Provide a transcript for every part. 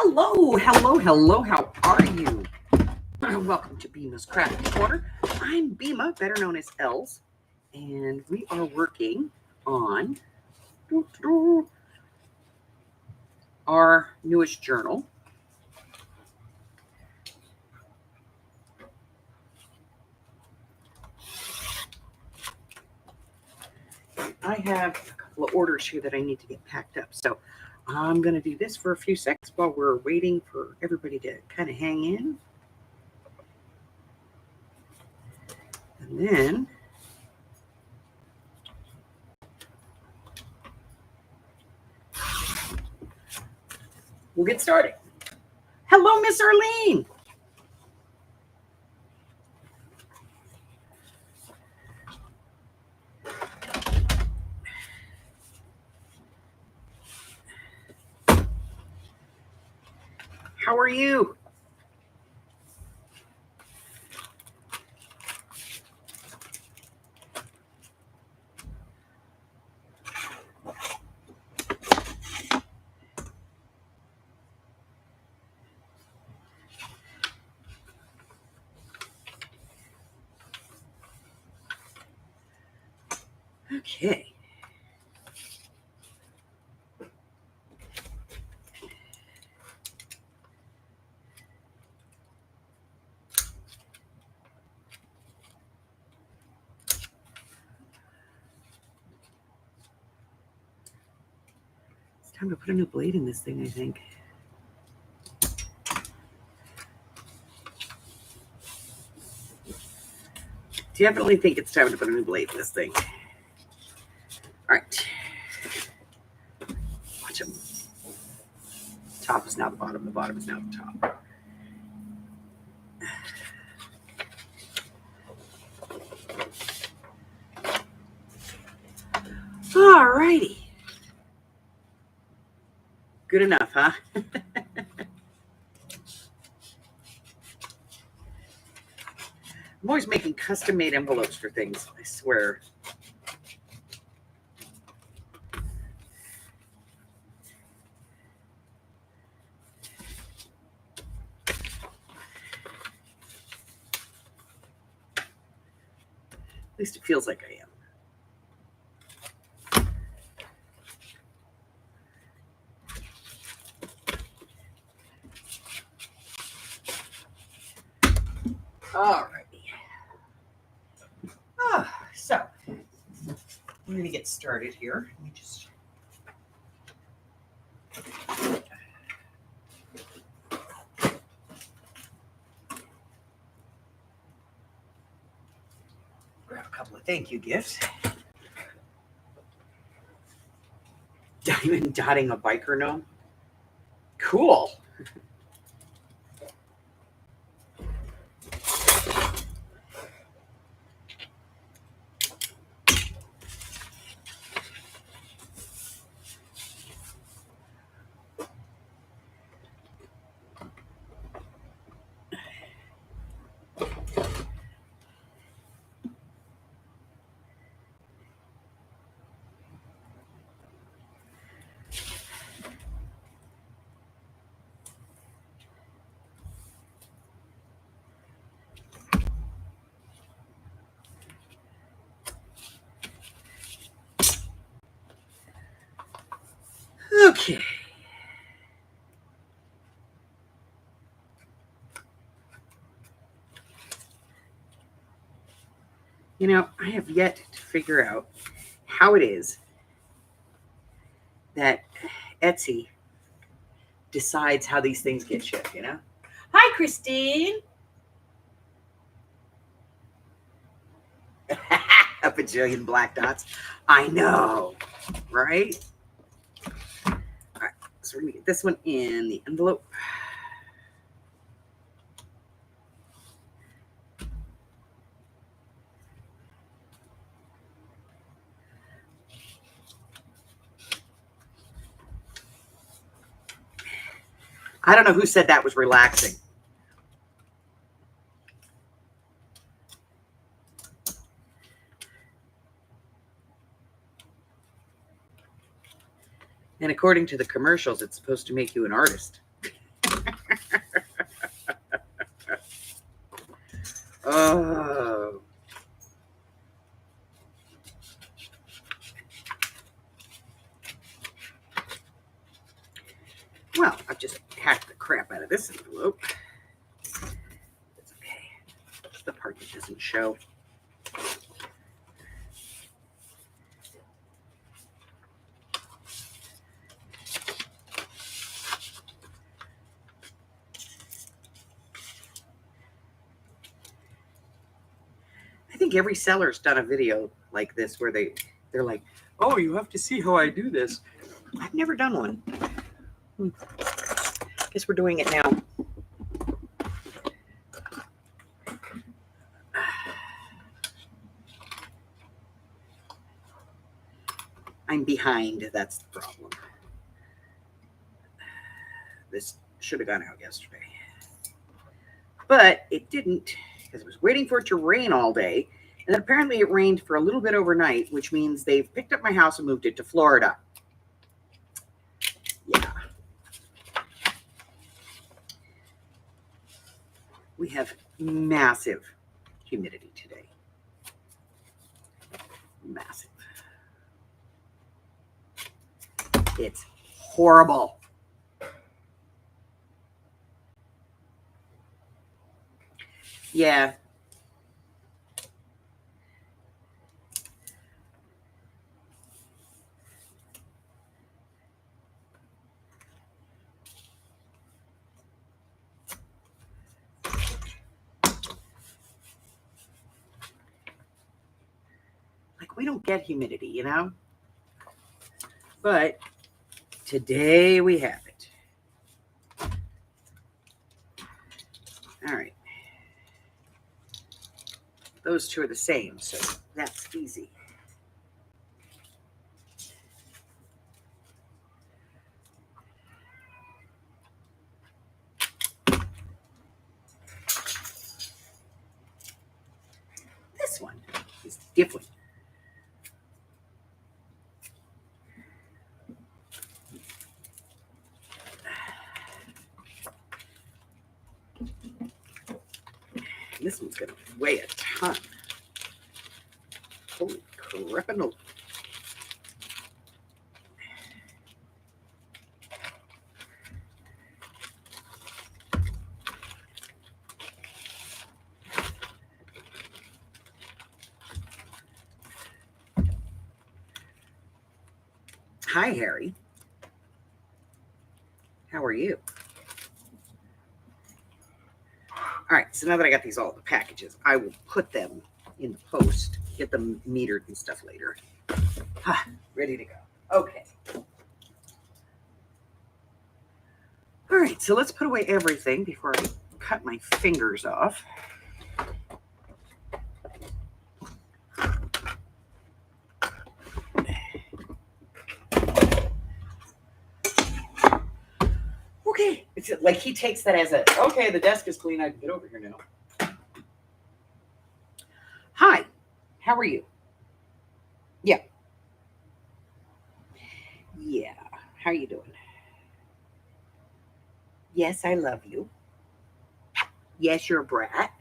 Hello, hello, hello. How are you? Welcome to Bima's Craft Corner. I'm Bima, better known as Els, and we are working on our newest journal. I have a couple of orders here that I need to get packed up, so I'm going to do this for a few seconds while we're waiting for everybody to kind of hang in. And then we'll get started. Hello, Miss Arlene. How are you? Okay. It's time to put a new blade in this thing, I think. Definitely think it's time to put a new blade in this thing. All right. Watch them. Top is now the bottom is now the top. All righty. Good enough, huh? I'm always making custom-made envelopes for things, I swear. At least it feels like I am. All righty. So, I'm going to get started here. Let me just... grab a couple of thank you gifts. Diamond dotting a biker gnome. Cool. Okay. You know, I have yet to figure out how it is that Etsy decides how these things get shipped, you know? Hi, Christine. A bajillion black dots. I know, right? All right, so we're going to get this one in the envelope. I don't know who said that was relaxing. And according to the commercials, it's supposed to make you an artist. Oh. Well, I've just hacked the crap out of this envelope. It's okay. That's the part that doesn't show. I think every seller's done a video like this where they're like, oh, you have to see how I do this. I've never done one. Guess we're doing it now. I'm behind. That's the problem. This should have gone out yesterday. But it didn't because I was waiting for it to rain all day. And then apparently it rained for a little bit overnight, which means they've picked up my house and moved it to Florida. Yeah. We have massive humidity today. Massive. It's horrible. Yeah. Like, we don't get humidity, you know? But today we have it. All right. Those two are the same, so that's easy. This one is different. This one's going to weigh a ton. Holy crap, no. Hi, Harry. How are you? All right, so now that I got these all in the packages, I will put them in the post, get them metered and stuff later. Ready to go. Okay. All right, so let's put away everything before I cut my fingers off. Okay, it's like he takes that as a, okay, the desk is clean, I can get over here now. Hi, how are you? Yeah. Yeah, how are you doing? Yes, I love you. Yes, you're a brat.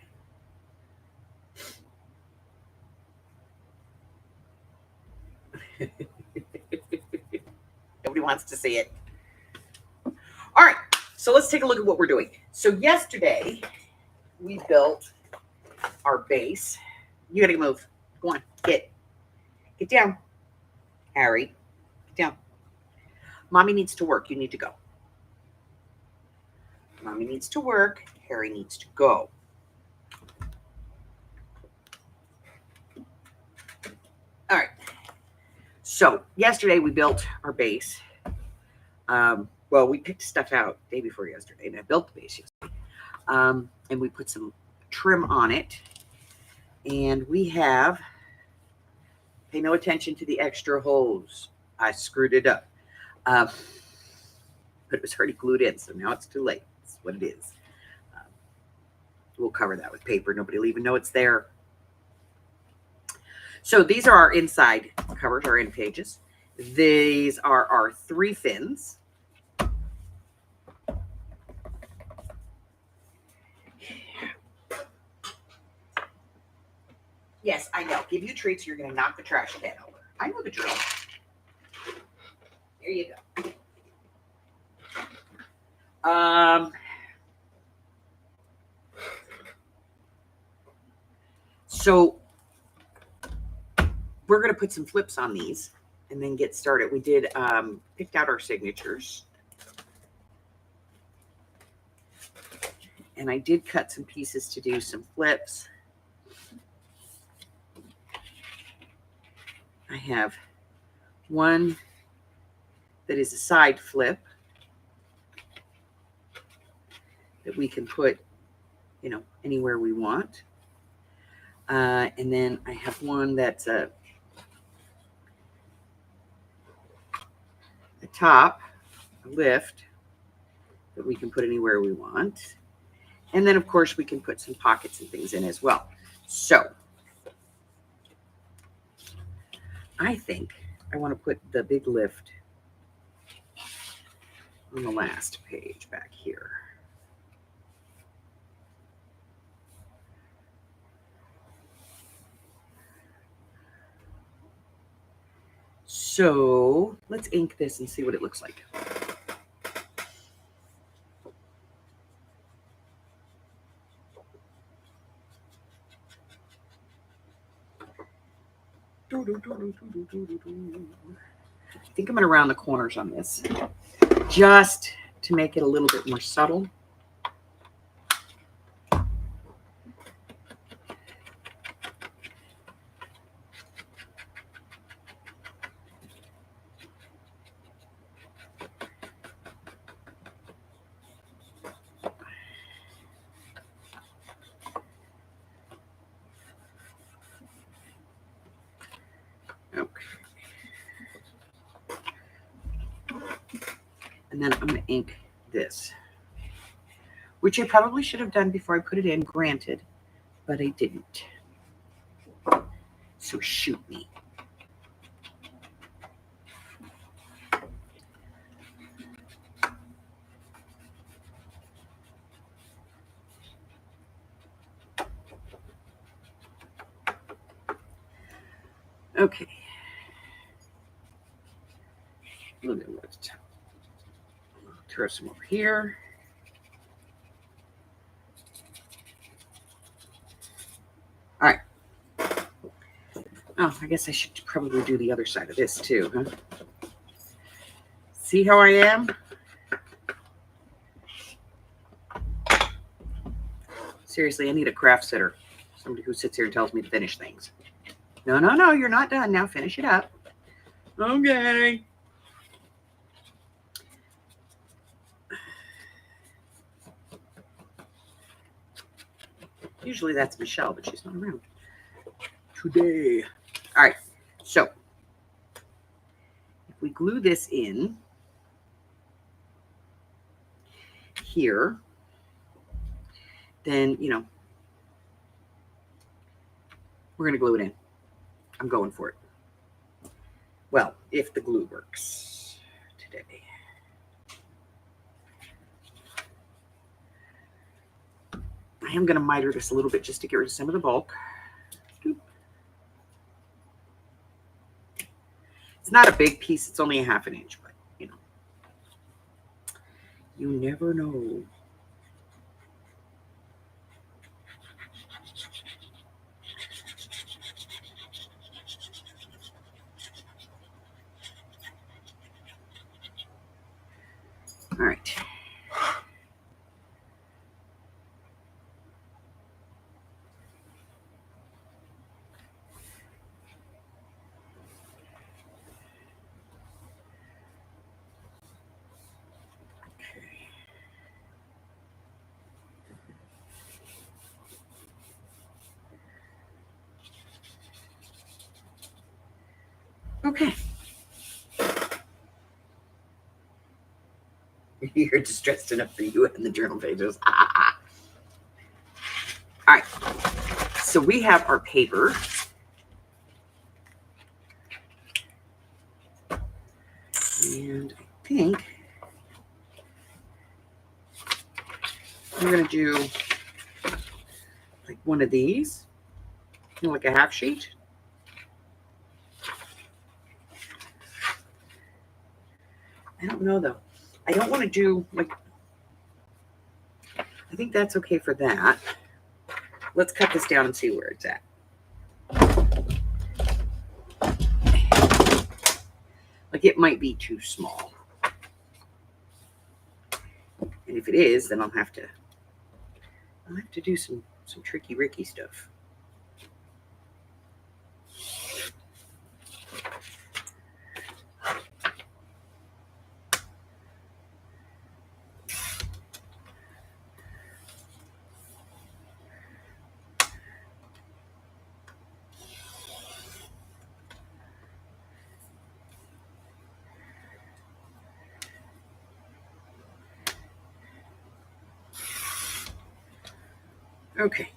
Nobody wants to see it. All right, so let's take a look at what we're doing. So yesterday, we built our base. You gotta move. Go on, get down. Harry, get down. Mommy needs to work. You need to go. Mommy needs to work. Harry needs to go. All right. So yesterday we built our base. Well, we picked stuff out day before yesterday, and I built the base yesterday. And we put some trim on it. And we have, pay no attention to the extra holes. I screwed it up. But it was already glued in, so now it's too late. That's what it is. We'll cover that with paper. Nobody will even know it's there. So these are our inside covers, our end pages. These are our 3 fins. Yes, I know. Give you treats, you're going to knock the trash can over. I know the drill. There you go. So we're going to put some flips on these and then get started. We did picked out our signatures. And I did cut some pieces to do some flips. I have one that is a side flip that we can put, you know, anywhere we want. And then I have one that's a top, a lift, that we can put anywhere we want. And then, of course, we can put some pockets and things in as well. So I think I want to put the big lift on the last page back here. So let's ink this and see what it looks like. I think I'm going to round the corners on this just to make it a little bit more subtle. Okay. And then I'm going to ink this, which I probably should have done before I put it in, granted, but I didn't. So shoot me. Okay. Look at what. Throw some over here. All right. Oh, I guess I should probably do the other side of this too, huh? See how I am? Seriously, I need a craft sitter. Somebody who sits here and tells me to finish things. No, no, no, you're not done. Now finish it up. Okay. Usually that's Michelle, but she's not around today. All right. So if we glue this in here, then, you know, we're going to glue it in. I'm going for it. Well, if the glue works today. I am going to miter this a little bit just to get rid of some of the bulk. It's not a big piece. It's only a ½ inch, but, you know, you never know. All right. Okay. You're distressed enough for you and the journal pages. All right. So we have our paper. And I think we're going to do like one of these. Like a half sheet. I don't know though. I don't want to do like, I think that's okay for that. Let's cut this down and see where it's at. Like it might be too small. And if it is, then I'll have to do some tricky Ricky stuff. Okay.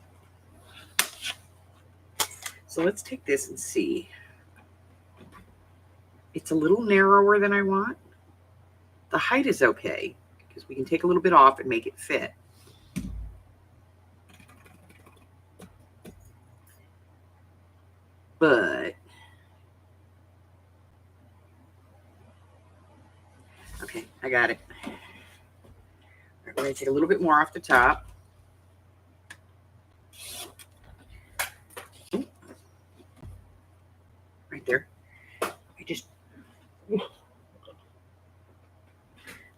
So let's take this and see. It's a little narrower than I want. The height is okay because we can take a little bit off and make it fit. But, okay, I got it. All right, we're going to take a little bit more off the top. Right there.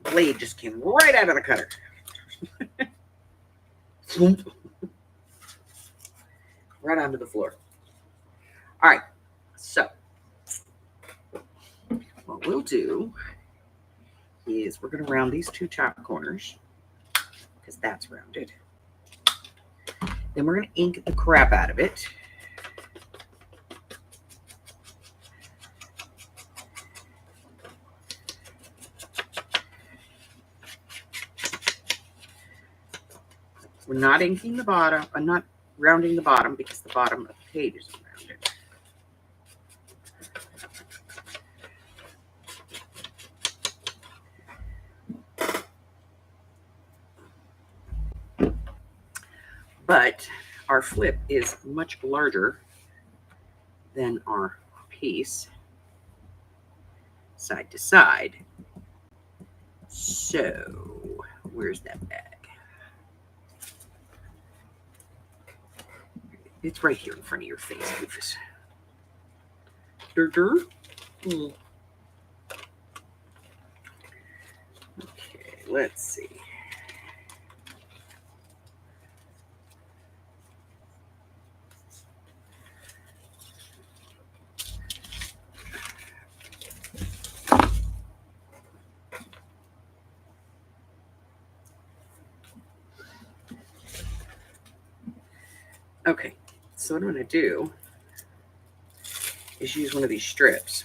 Blade just came right out of the cutter. Right onto the floor. All right, so what we'll do is we're going to round these two top corners because that's rounded. Then we're going to ink the crap out of it. We're not inking the bottom. I'm not rounding the bottom because the bottom of the page isn't rounded. But our flip is much larger than our piece side to side. So where's that bag? It's right here in front of your face, Goofus. Okay, let's see. Okay, so what I'm going to do is use one of these strips.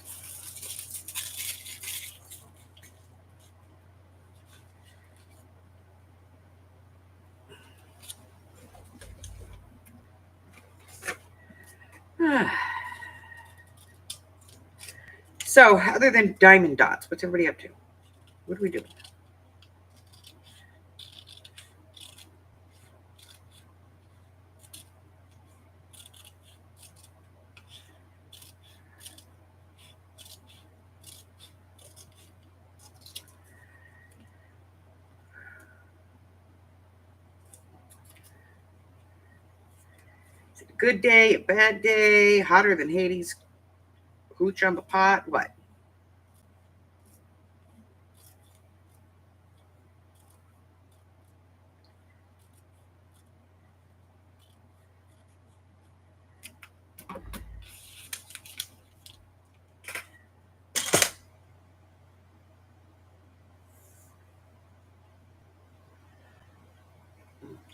So, other than diamond dots, what's everybody up to? What are we doing? Is it a good day, a bad day, hotter than Hades, hooch on the pot, what?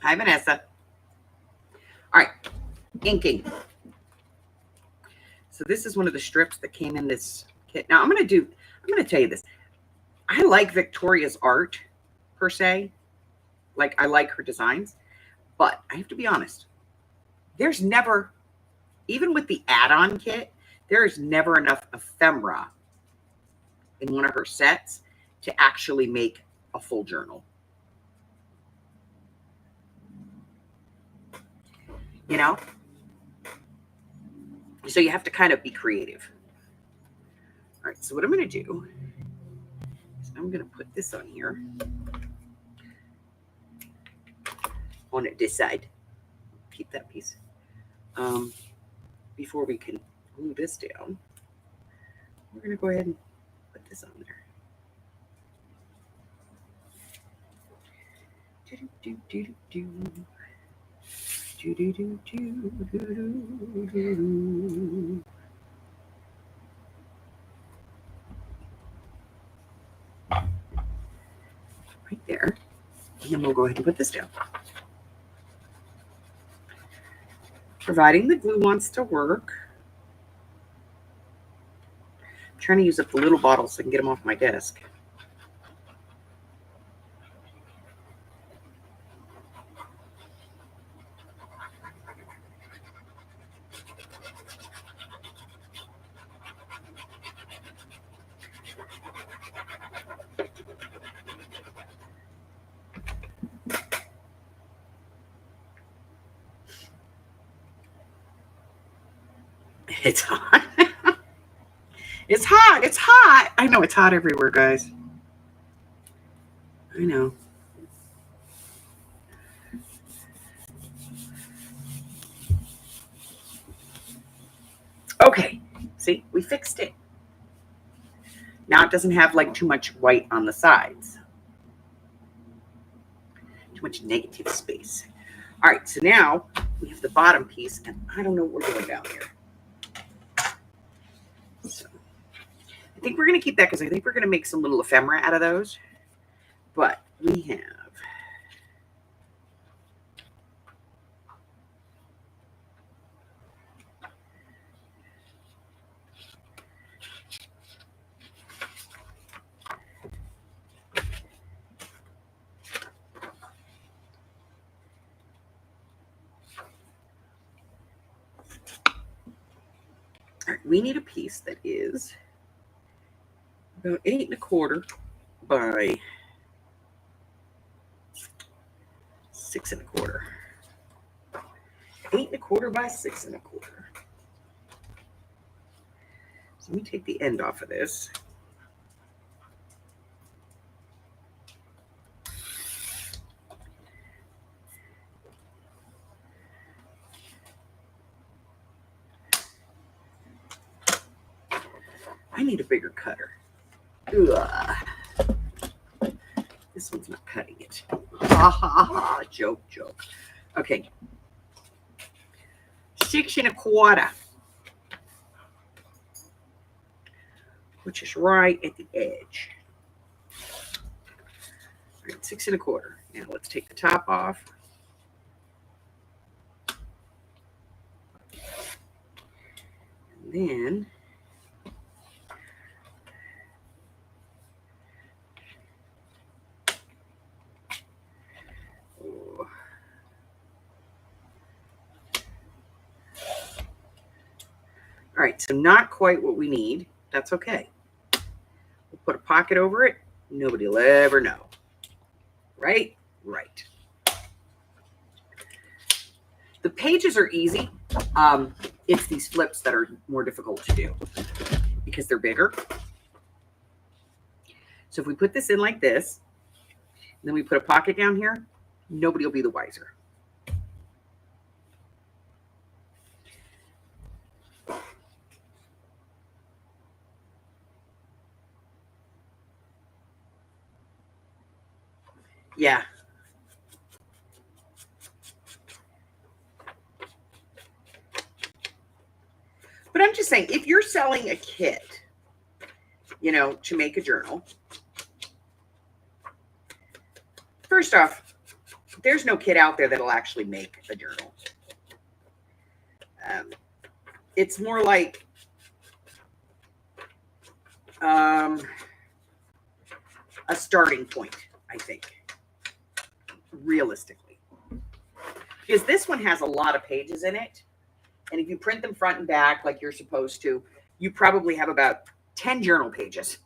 Hi, Vanessa. All right, inking. So this is one of the strips that came in this kit. Now I'm going to tell you this. I like Victoria's art per se. Like I like her designs, but I have to be honest. There's never, even with the add-on kit, there is never enough ephemera in one of her sets to actually make a full journal. You know? So you have to kind of be creative. All right, so what I'm going to do is I'm going to put this on here on this side. Keep that piece. Before we can glue this down, we're going to go ahead and put this on there. Right there. And then we'll go ahead and put this down. Providing the glue wants to work. I'm trying to use up the little bottles so I can get them off my desk. It's hot. It's hot. It's hot. I know it's hot everywhere, guys. I know. Okay. See, we fixed it. Now it doesn't have like too much white on the sides. Too much negative space. All right, so now we have the bottom piece, and I don't know what we're doing down here. So I think we're going to keep that because I think we're going to make some little ephemera out of those. But we have all right, we need a piece that is about 8 1/4 by 6 1/4. 8 1/4 by 6 1/4. So let me take the end off of this. I need a bigger cutter. Ugh. This one's not cutting it. Ha ha ha. Joke, joke. Okay. 6 1/4. Which is right at the edge. All right, 6 1/4. Now let's take the top off. And then all right, so not quite what we need. That's okay. We'll put a pocket over it. Nobody will ever know. Right? Right. The pages are easy. It's these flips that are more difficult to do because they're bigger. So if we put this in like this, and then we put a pocket down here, nobody will be the wiser. Yeah. But I'm just saying, if you're selling a kit, you know, to make a journal, first off, there's no kit out there that'll actually make a journal. It's more like a starting point, I think, realistically. Because this one has a lot of pages in it. And if you print them front and back like you're supposed to, you probably have about 10 journal pages.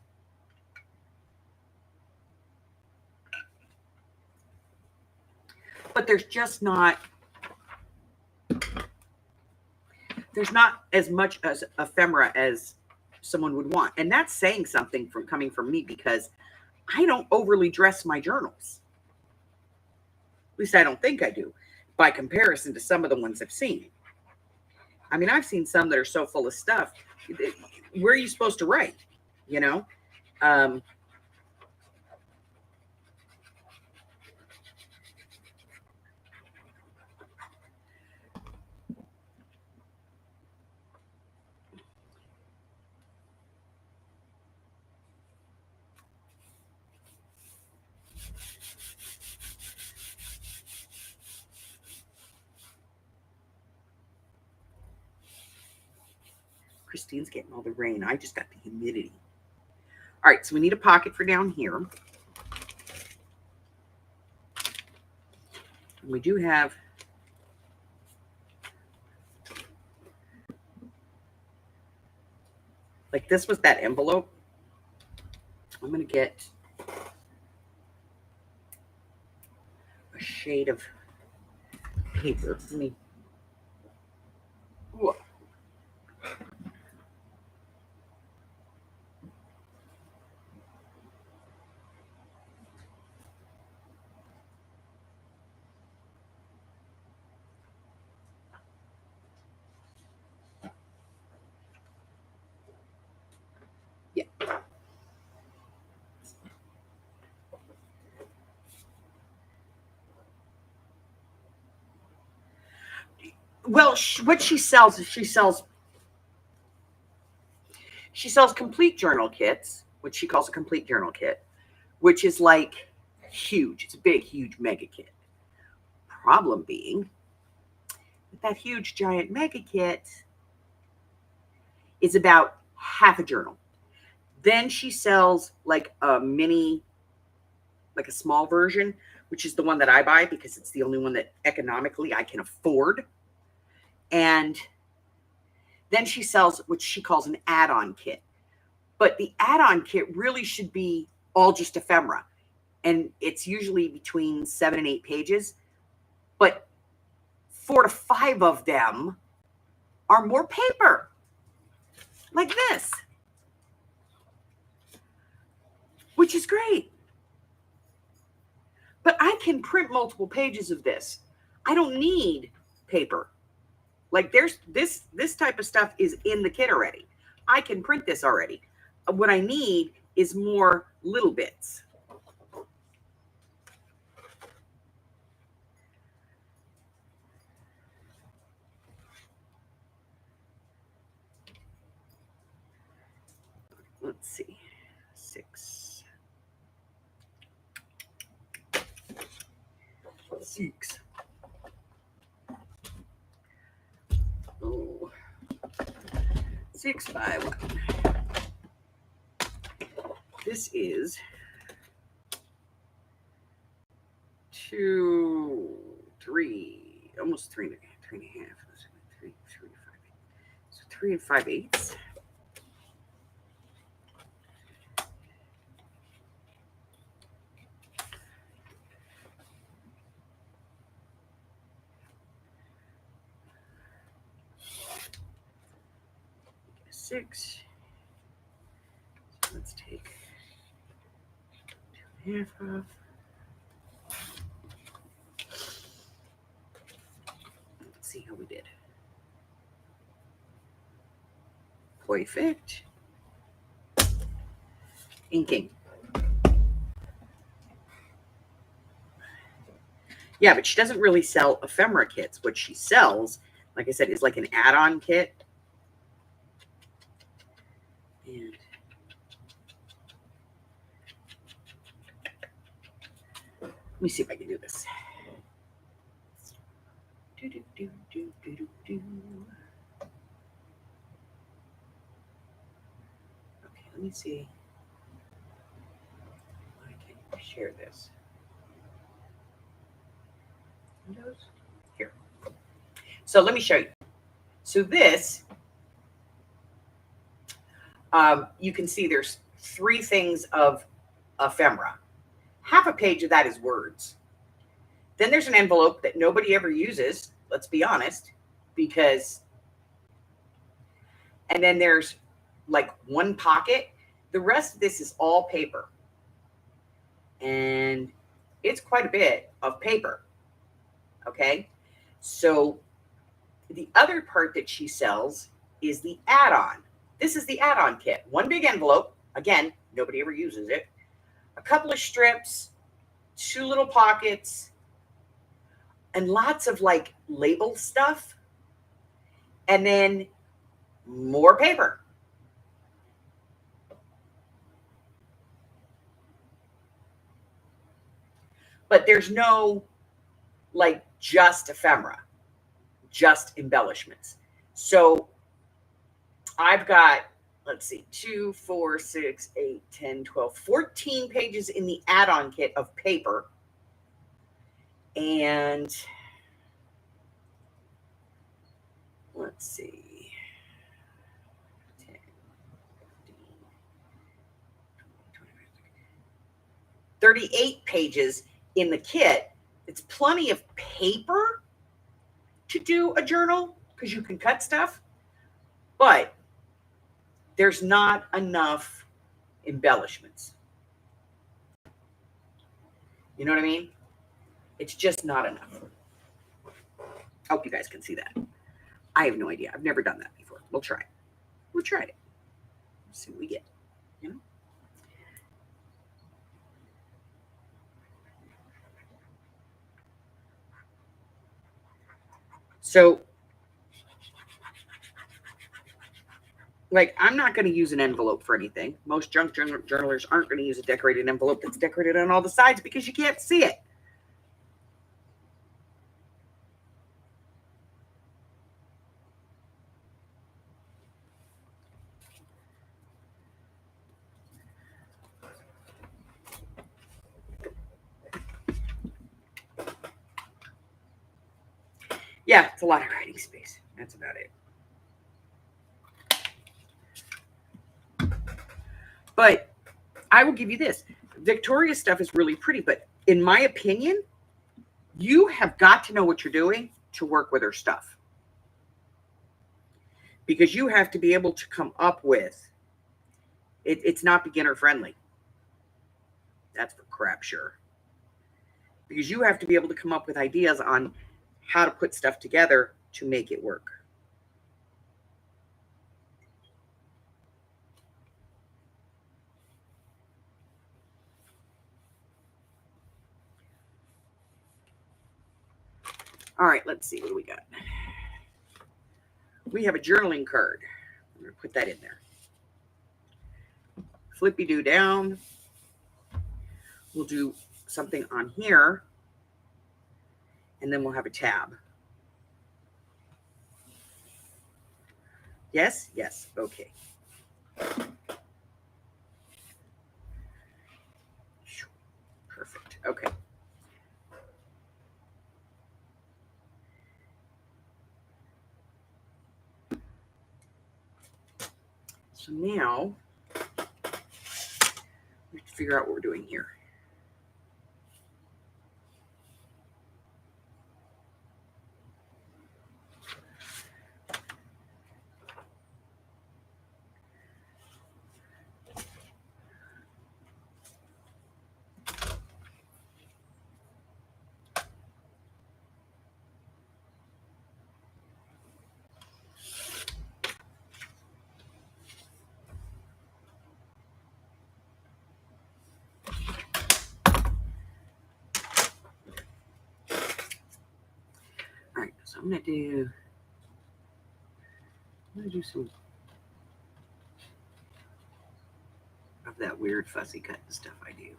But there's there's not as much as ephemera as someone would want. And that's saying something from coming from me, because I don't overly dress my journals. At least I don't think I do, by comparison to some of the ones I've seen. I mean, I've seen some that are so full of stuff. Where are you supposed to write? You know? Christine's getting all the rain. I just got the humidity. All right, so we need a pocket for down here. And we do have like this was that envelope. I'm going to get a shade of paper. Let me. Ooh. Yeah. Well, what she sells is she sells complete journal kits, which she calls a complete journal kit, which is like huge. It's a big, huge mega kit. Problem being that huge, giant mega kit is about half a journal. Then she sells like a mini, like a small version, which is the one that I buy because it's the only one that economically I can afford. And then she sells what she calls an add-on kit. But the add-on kit really should be all just ephemera. And it's usually between 7 and 8 pages. But 4 to 5 of them are more paper. Like this. Which is great. But I can print multiple pages of this. I don't need paper. Like there's this type of stuff is in the kit already. I can print this already. What I need is more little bits. Let's see. 6. 6. Oh. 6 by 1. This is 2, 3, almost 3 and a half. 3, 5. So 3 5/8. Six. So let's take 2.5 off. Let's see how we did. Perfect. Inking. Yeah, but she doesn't really sell ephemera kits. What she sells, like I said, is like an add-on kit. And let me see if I can do this. Okay, let me see. I can share this. Windows? Here. So let me show you. So this, you can see there's 3 things of ephemera. Half a page of that is words. Then there's an envelope that nobody ever uses, let's be honest, because And then there's like one pocket. The rest of this is all paper. And it's quite a bit of paper. Okay. So the other part that she sells is the add-on. This is the add-on kit. One big envelope. Again, nobody ever uses it. A couple of strips, 2 little pockets, and lots of like label stuff. And then more paper. But there's no like just ephemera, just embellishments. So I've got, let's see, 2, 4, 6, 8, 10, 12, 14 pages in the add-on kit of paper. And let's see, 10, 15, 38 pages in the kit. It's plenty of paper to do a journal because you can cut stuff, but there's not enough embellishments. You know what I mean? It's just not enough. I hope you guys can see that. I have no idea. I've never done that before. We'll try it. We'll try it. See what we get. You know? So, like, I'm not going to use an envelope for anything. Most junk journalers aren't going to use a decorated envelope that's decorated on all the sides because you can't see it. Yeah, it's a lot of writing space. That's about it. But I will give you this. Victoria's stuff is really pretty, but in my opinion, you have got to know what you're doing to work with her stuff. Because you have to be able to come up with, it's not beginner friendly. That's for crap sure. Because you have to be able to come up with ideas on how to put stuff together to make it work. All right, let's see what do we got. We have a journaling card. I'm going to put that in there. Flippy-doo down. We'll do something on here. And then we'll have a tab. Yes? Yes. Okay. Perfect. Okay. So now we have to figure out what we're doing here. All right, so I'm gonna do some of that weird fussy cutting stuff I do.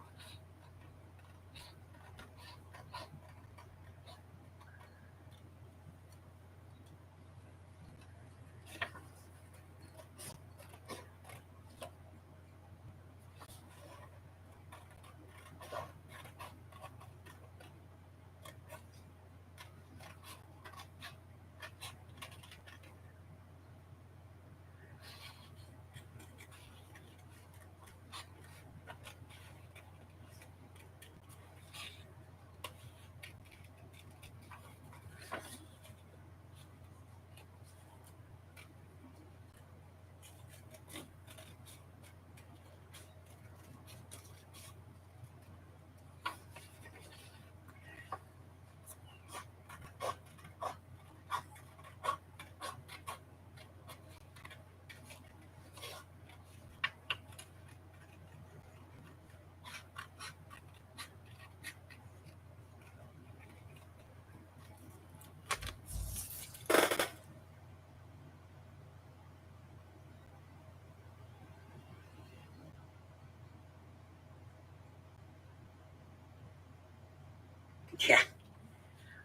Yeah.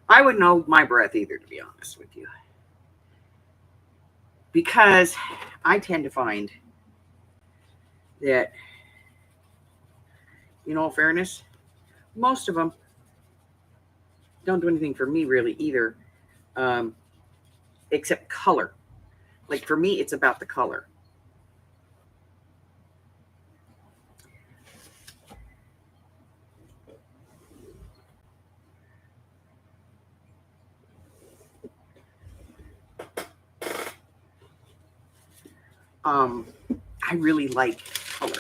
I wouldn't hold my breath either, to be honest with you. Because I tend to find that, in all fairness, most of them don't do anything for me really either, except color. Like for me, it's about the color. I really like color.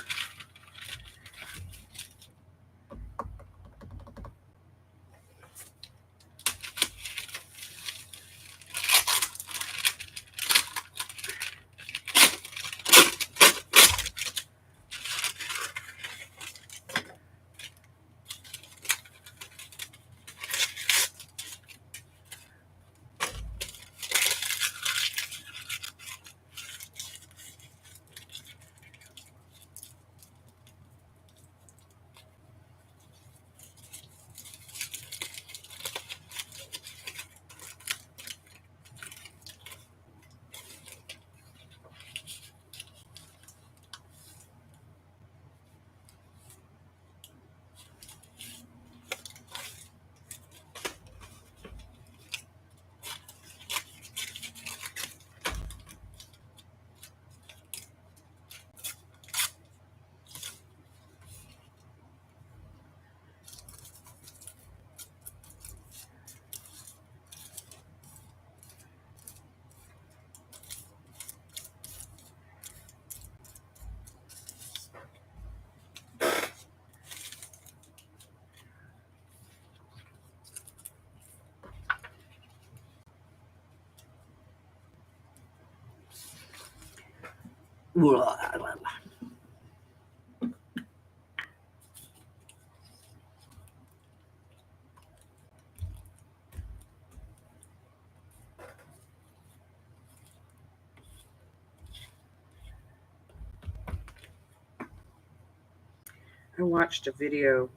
I watched a video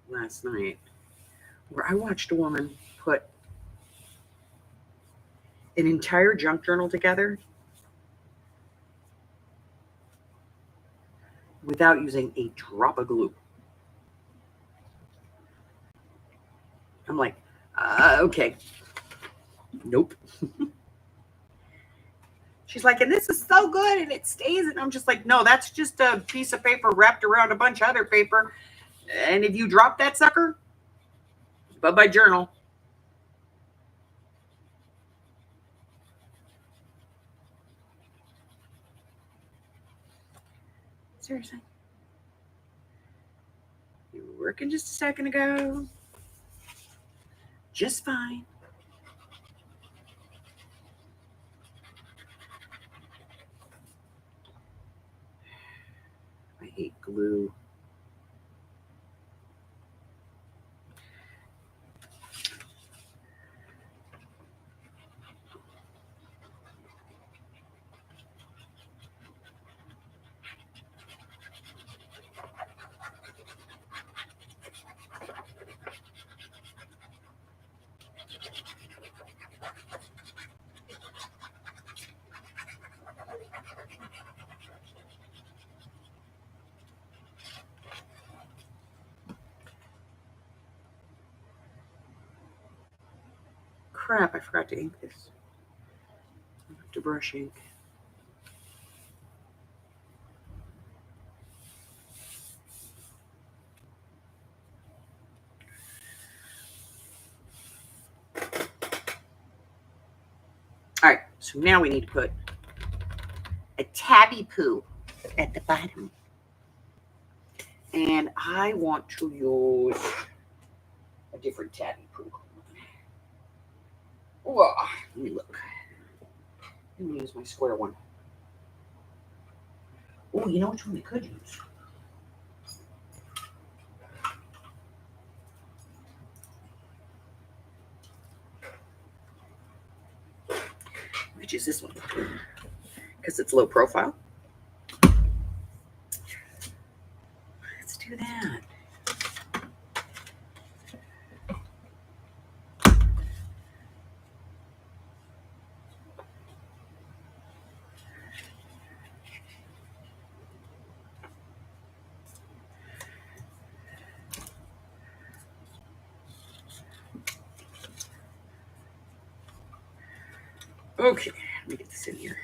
last night where I watched a woman put an entire junk journal together without using a drop of glue. I'm like, okay. Nope. She's like, and this is so good and it stays. And I'm just like, no, that's just a piece of paper wrapped around a bunch of other paper. And if you drop that sucker, bye-bye journal. Seriously. You were working just a second ago. Just fine. I hate glue. Crap, I forgot to ink this. I have to brush ink. All right, so now we need to put a tabby poo at the bottom. And I want to use a different tabby poo. Oh, let me look. Let me use my square one. Oh, you know which one we could use? Which is this one? Because it's low profile. Let's do that. Okay, let me get this in here.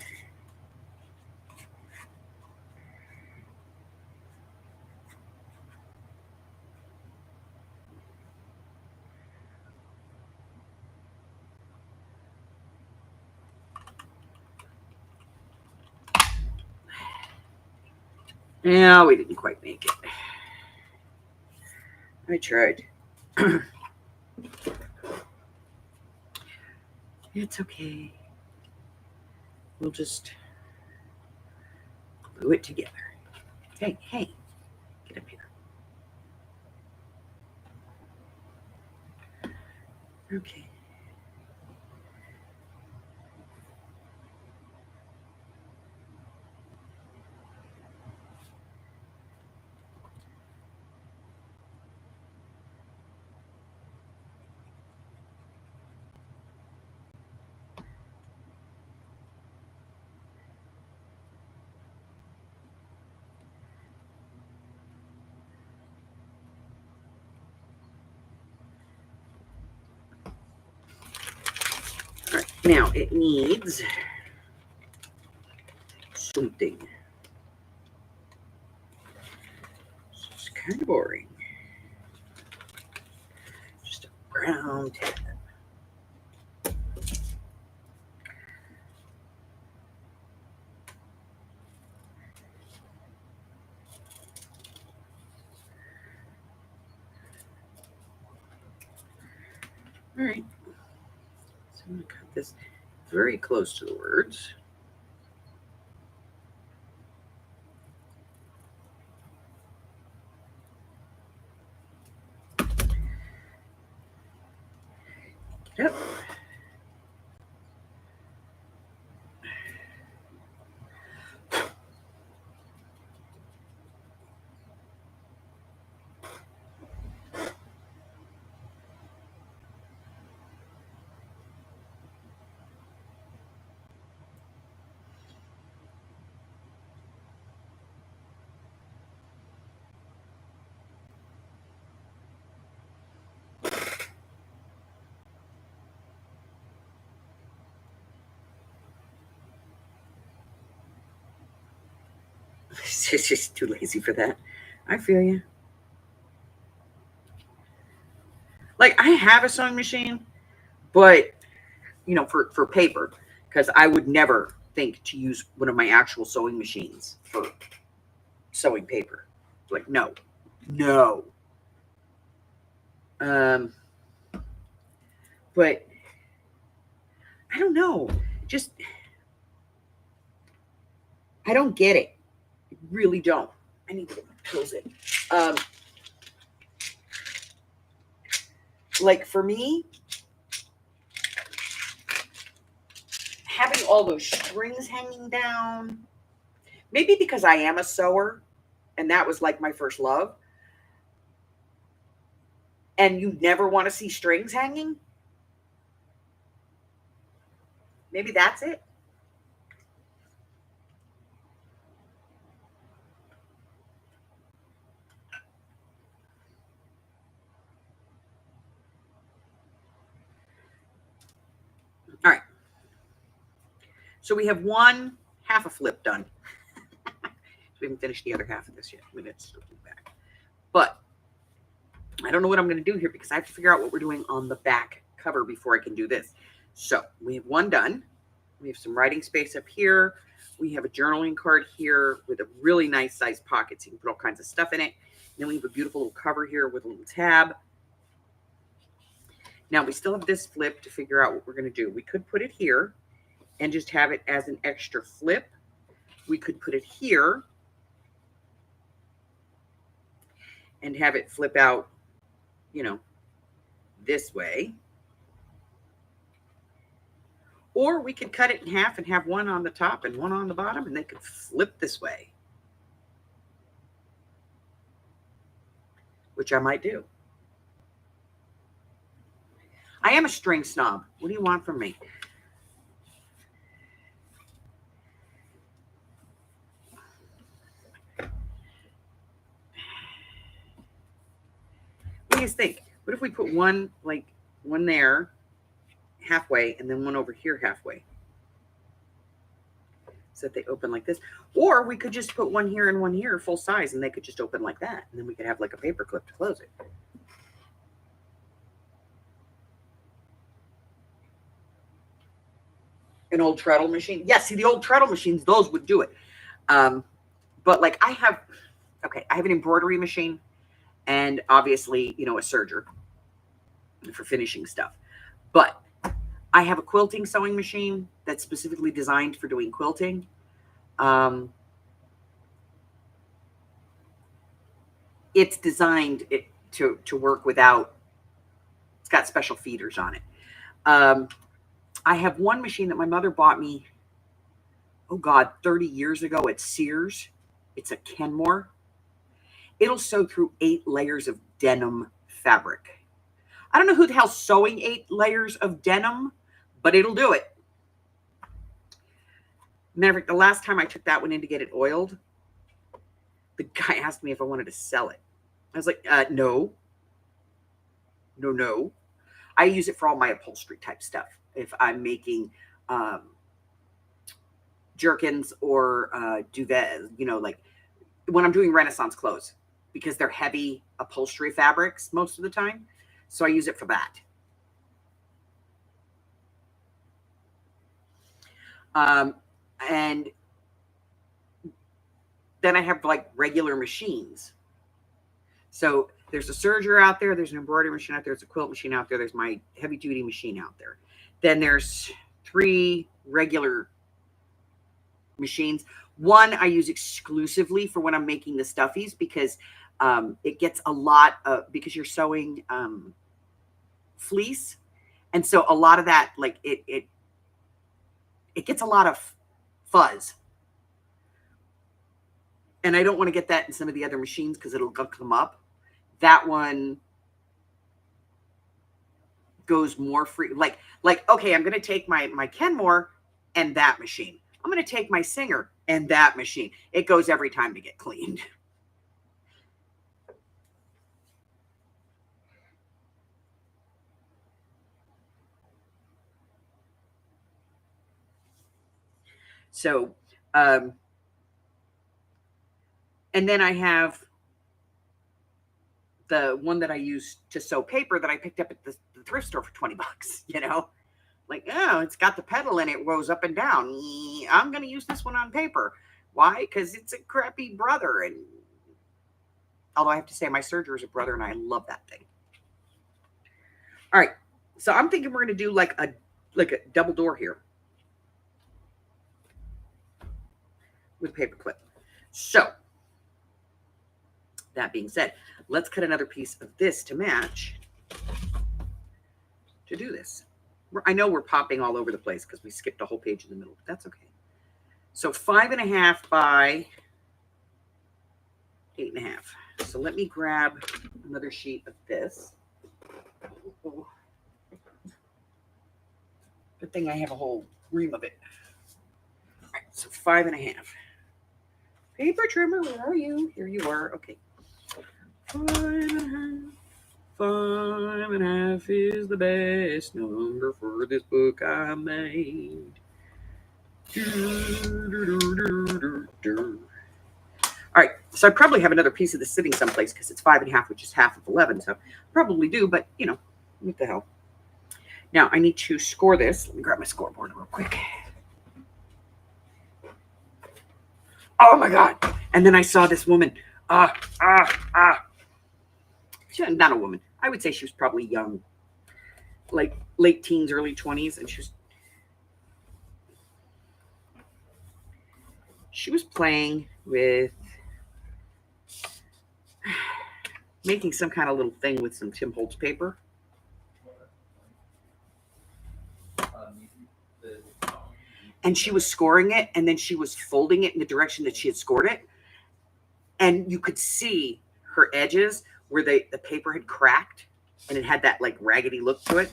No, we didn't quite make it. I tried. It's okay. We'll just glue it together. Hey, get up here. Okay. All right. Now it needs something. It's kind of boring. Just a brown tab. All right. So I'm going to cut this very close to the words. Yep. It's just too lazy for that. I feel you. Like, I have a sewing machine, but for paper, because I would never think to use one of my actual sewing machines for sewing paper. Like, no. But I don't know. Just I don't get it. I really don't. I need to close it. Like, for me, having all those strings hanging down, maybe because I am a sewer and that was like my first love, and you never want to see strings hanging, maybe that's it. All right. So we have one half a flip done. We haven't finished the other half of this yet. I'm going to still do back. But I don't know what I'm going to do here because I have to figure out what we're doing on the back cover before I can do this. So we have one done. We have some writing space up here. We have a journaling card here with a really nice sized pocket so you can put all kinds of stuff in it. And then we have a beautiful little cover here with a little tab. Now we still have this flip to figure out what we're going to do. We could put it here and just have it as an extra flip. We could put it here and have it flip out, this way. Or we could cut it in half and have one on the top and one on the bottom, and they could flip this way, which I might do. I am a string snob. What do you want from me? What do you think? What if we put one there halfway and then one over here halfway? so that they open like this. Or we could just put one here and one here full size, and they could just open like that. And then we could have like a paper clip to close it. An old treadle machine. Yeah, see the old treadle machines, those would do it. But like I have an embroidery machine and obviously, a serger for finishing stuff. But I have a quilting sewing machine that's specifically designed for doing quilting. It's designed to work without, it's got special feeders on it. I have one machine that my mother bought me, 30 years ago at Sears. It's a Kenmore. It'll sew through 8 layers of denim fabric. I don't know who the hell's sewing 8 layers of denim, but it'll do it. Matter of fact, the last time I took that one in to get it oiled, the guy asked me if I wanted to sell it. I was like, no. I use it for all my upholstery type stuff. If I'm making jerkins or duvet, like when I'm doing Renaissance clothes, because they're heavy upholstery fabrics most of the time. So I use it for that. And then I have like regular machines. So there's a serger out there. There's an embroidery machine out there. There's a quilt machine out there. There's my heavy duty machine out there. Then there's 3 regular machines. One I use exclusively for when I'm making the stuffies, because it gets a lot of, because you're sewing fleece. And so a lot of that, like it gets a lot of fuzz. And I don't want to get that in some of the other machines because it'll come up. That one goes more free. Like, okay, I'm going to take my Kenmore and that machine. I'm going to take my Singer and that machine. It goes every time to get cleaned. So, and then I have the one that I use to sew paper that I picked up at the thrift store for $20, like, oh, it's got the pedal and it goes up and down. I'm going to use this one on paper. Why? Because it's a crappy Brother. And although I have to say my serger is a Brother and I love that thing. All right. So I'm thinking we're going to do like a double door here with paper clip. So that being said, let's cut another piece of this to match to do this. I know we're popping all over the place because we skipped a whole page in the middle, but that's okay. So 5.5 by 8.5. So let me grab another sheet of this. Good thing I have a whole ream of it. All right, so 5.5. Paper trimmer, where are you? Here you are. Okay. 5.5. 5.5 is the best number for this book I made. All right, so I probably have another piece of this sitting someplace because it's 5.5, which is half of 11. So probably do, but what the hell. Now I need to score this. Let me grab my scoreboard real quick. Oh my God. And then I saw this woman. She's not a woman. I would say she was probably young, like late teens, early 20s. And she was playing with making some kind of little thing with some Tim Holtz paper. And she was scoring it, and then she was folding it in the direction that she had scored it. And you could see her edges where the paper had cracked, and it had that like raggedy look to it.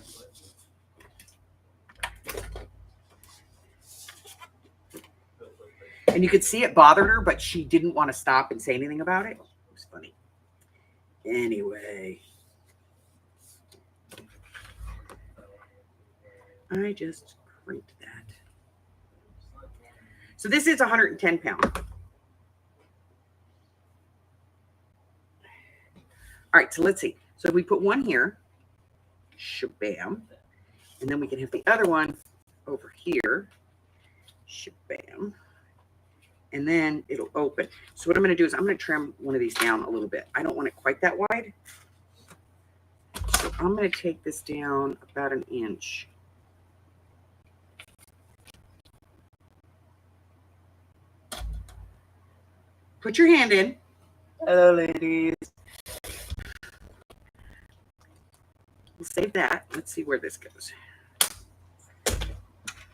And you could see it bothered her, but she didn't want to stop and say anything about it. It was funny. Anyway. I just cranked that. So this is 110 pounds. All right, so let's see. So if we put one here, shabam, and then we can have the other one over here, shabam, and then it'll open. So what I'm going to do is I'm going to trim one of these down a little bit. I don't want it quite that wide. So I'm going to take this down about an inch. Put your hand in. Hello, ladies. We'll save that. Let's see where this goes. All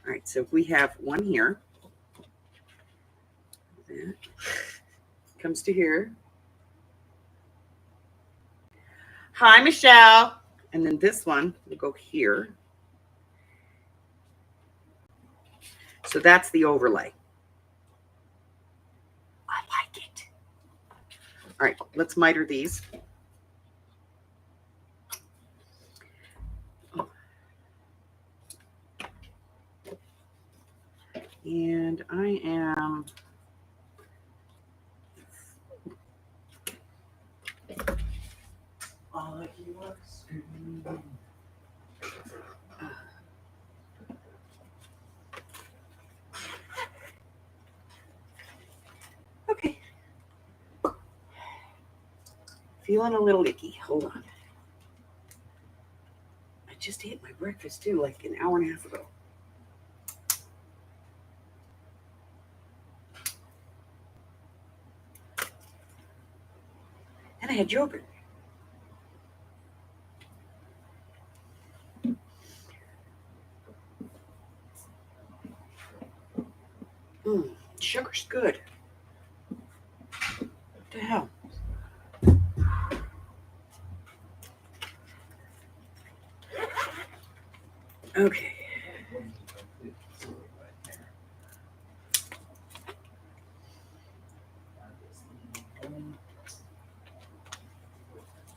right, so we have one here. That comes to here. Hi, Michelle. And then this one will go here. So that's the overlay. I like it. All right, let's miter these. And I am okay. Feeling a little icky. Hold on. I just ate my breakfast too, like an hour and a half ago. And I had yogurt. Sugar's good. What the hell? Okay.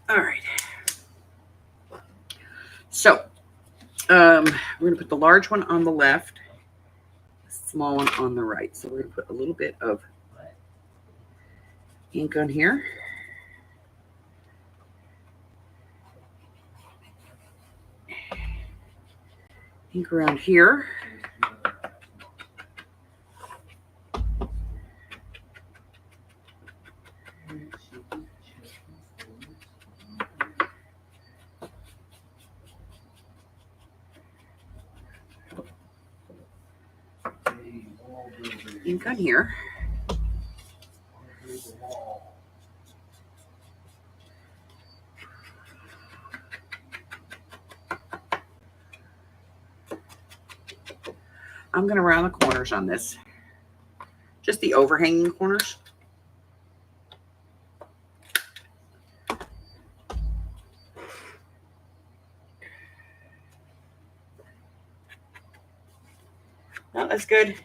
All right. So, we're going to put the large one on the left, the small one on the right. So we're going to put a little bit of ink on here. Ink around here. Ink on here. I'm going to round the corners on this. Just the overhanging corners. No, that's good.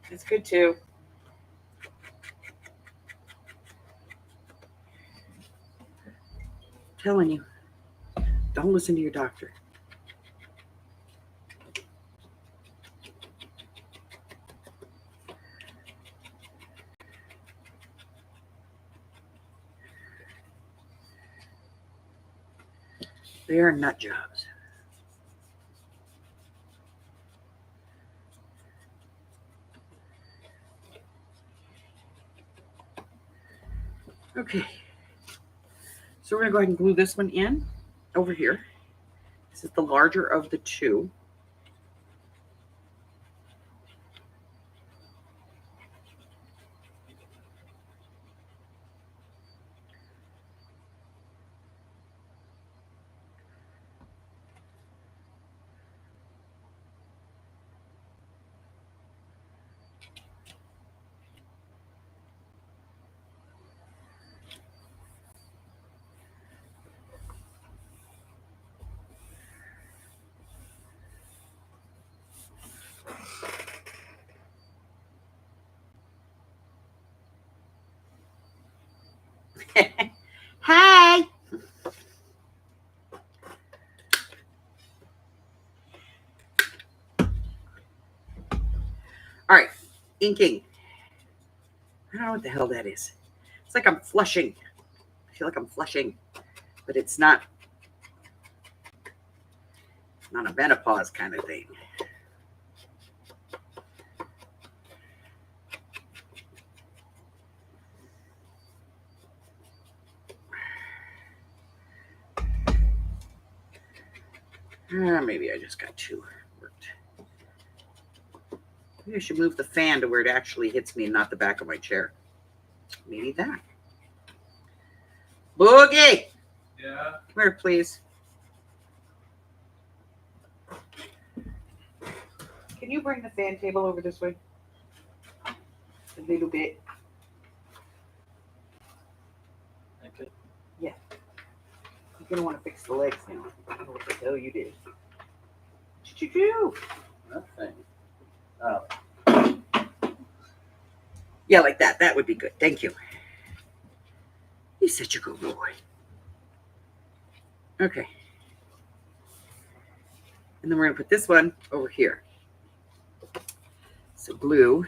That's good too. I'm telling you, don't listen to your doctor. They are nut jobs. Okay. So we're going to go ahead and glue this one in over here. This is the larger of the two. Hi. All inking. I don't know what the hell that is. It's like I'm flushing. I feel like I'm flushing, but it's not a menopause kind of thing. Maybe I just got too worked. Maybe I should move the fan to where it actually hits me and not the back of my chair. Maybe that. Boogie! Yeah? Come here, please. Can you bring the fan table over this way? A little bit. I could. Yeah. You're going to want to fix the legs now. I don't know what the hell you did. What did you do? Nothing. Oh. Yeah, like that. That would be good. Thank you. He's such a good boy. Okay. And then we're going to put this one over here. So glue.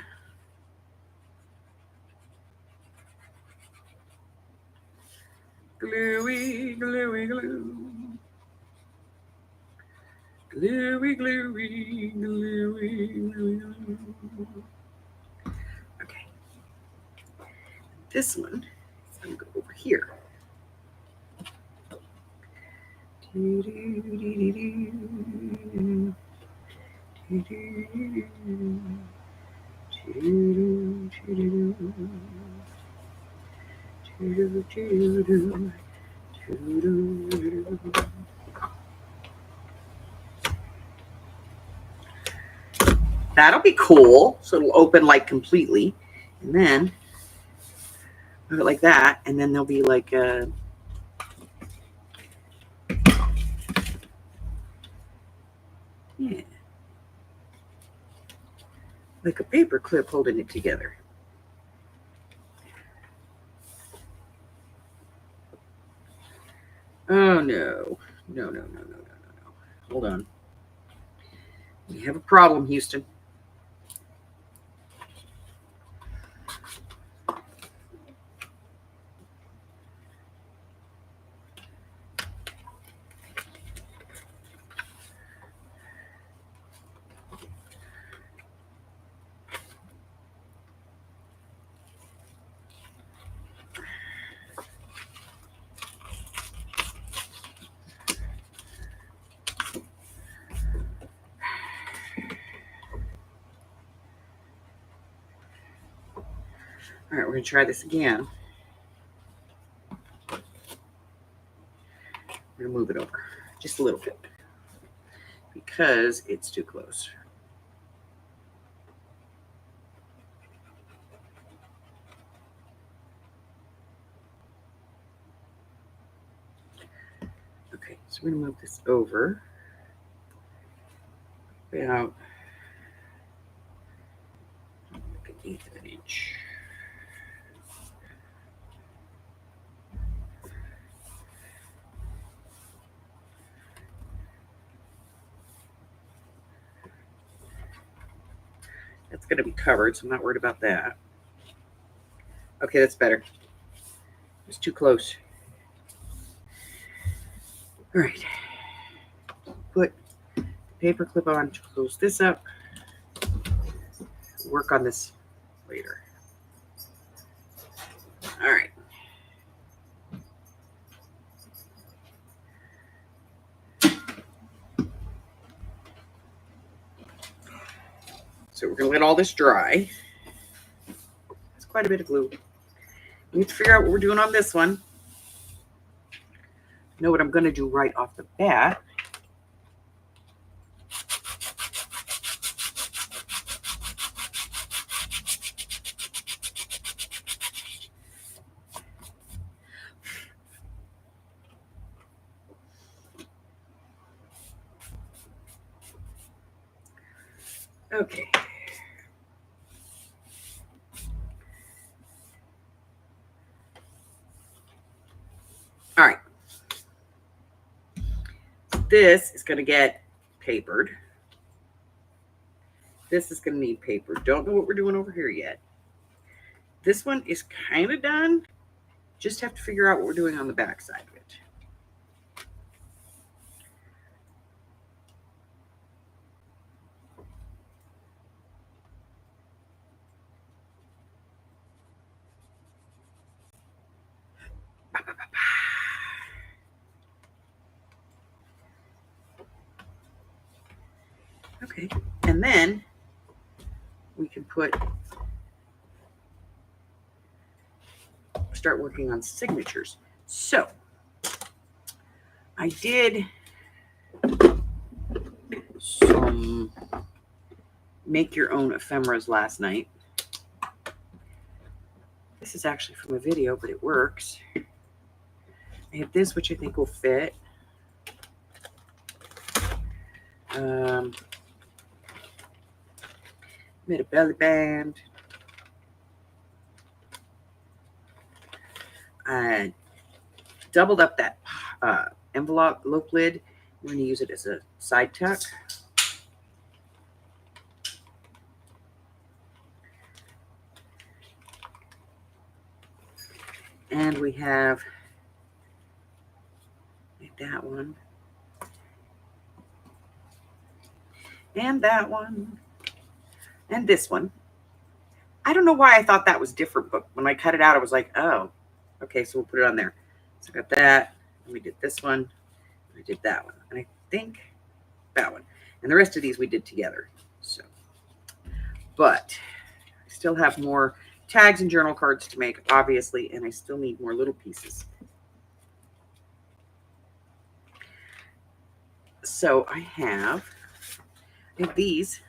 Gluey, gluey, glue. Gluey, gluey, gluey, gluey. Okay. This one is going to go over here. That'll be cool. So it'll open like completely. And then put it like that. And then there'll be like a like a paper clip holding it together. Oh no. No. Hold on. We have a problem, Houston. All right, we're going to try this again. We're going to move it over just a little bit because it's too close. Okay, so we're going to move this over about like 1/8 of an inch. That's going to be covered, so I'm not worried about that. Okay, that's better. It's too close. All right. Put the paper clip on to close this up. Work on this later. All right. So we're going to let all this dry. That's quite a bit of glue. We need to figure out what we're doing on this one. Know what I'm going to do right off the bat. Okay. All right. This is going to get papered. This is going to need paper. Don't know what we're doing over here yet. This one is kind of done. Just have to figure out what we're doing on the back side of it. Okay, and then we can start working on signatures. So I did some make your own ephemeras last night. This is actually from a video, but it works. I have this, which I think will fit. Made a belly band. I doubled up that envelope lid. I'm going to use it as a side tuck. And we have that one. And that one. And this one. I don't know why I thought that was different, but when I cut it out, I was like, oh, okay, so we'll put it on there. So I got that, and we did this one, and I did that one, and I think that one. And the rest of these we did together. So, but I still have more tags and journal cards to make, obviously, and I still need more little pieces. So I have these.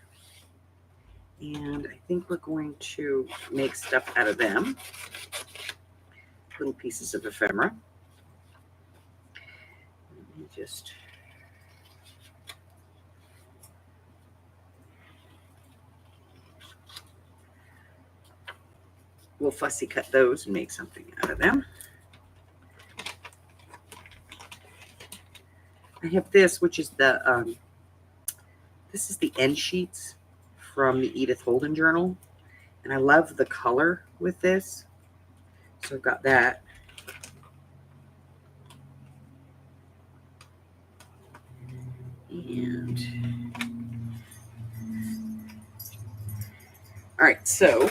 And I think we're going to make stuff out of them. Little pieces of ephemera. Let me just... We'll fussy cut those and make something out of them. I have this, which is the... this is the end sheets from the Edith Holden journal, and I love the color with this, so I've got that. And all right, so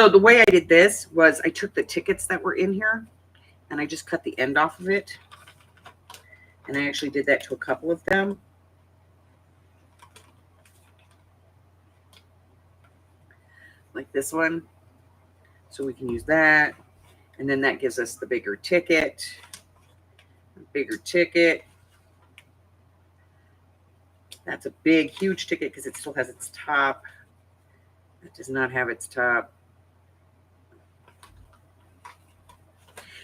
the way I did this was I took the tickets that were in here and I just cut the end off of it, and I actually did that to a couple of them. Like this one, so we can use that, and then that gives us the bigger ticket. That's a big, huge ticket because it still has its top. It does not have its top.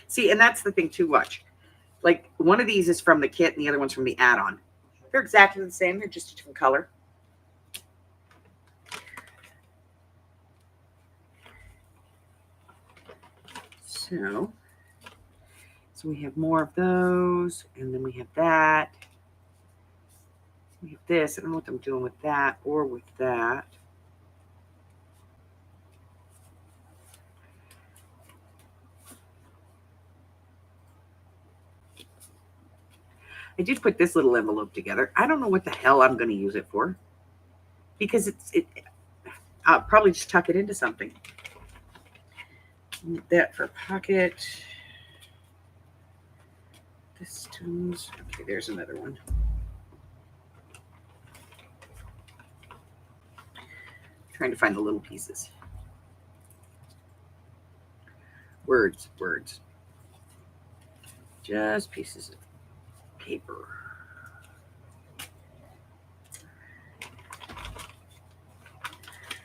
See, and that's the thing too. Watch, like one of these is from the kit, and the other one's from the add-on. They're exactly the same. They're just a different color. So we have more of those, and then we have that. We have this. I don't know what I'm doing with that or with that. I did put this little envelope together. I don't know what the hell I'm going to use it for, because I'll probably just tuck it into something. Need that for a pocket. This stones. Okay, there's another one. Trying to find the little pieces. Words. Just pieces of paper.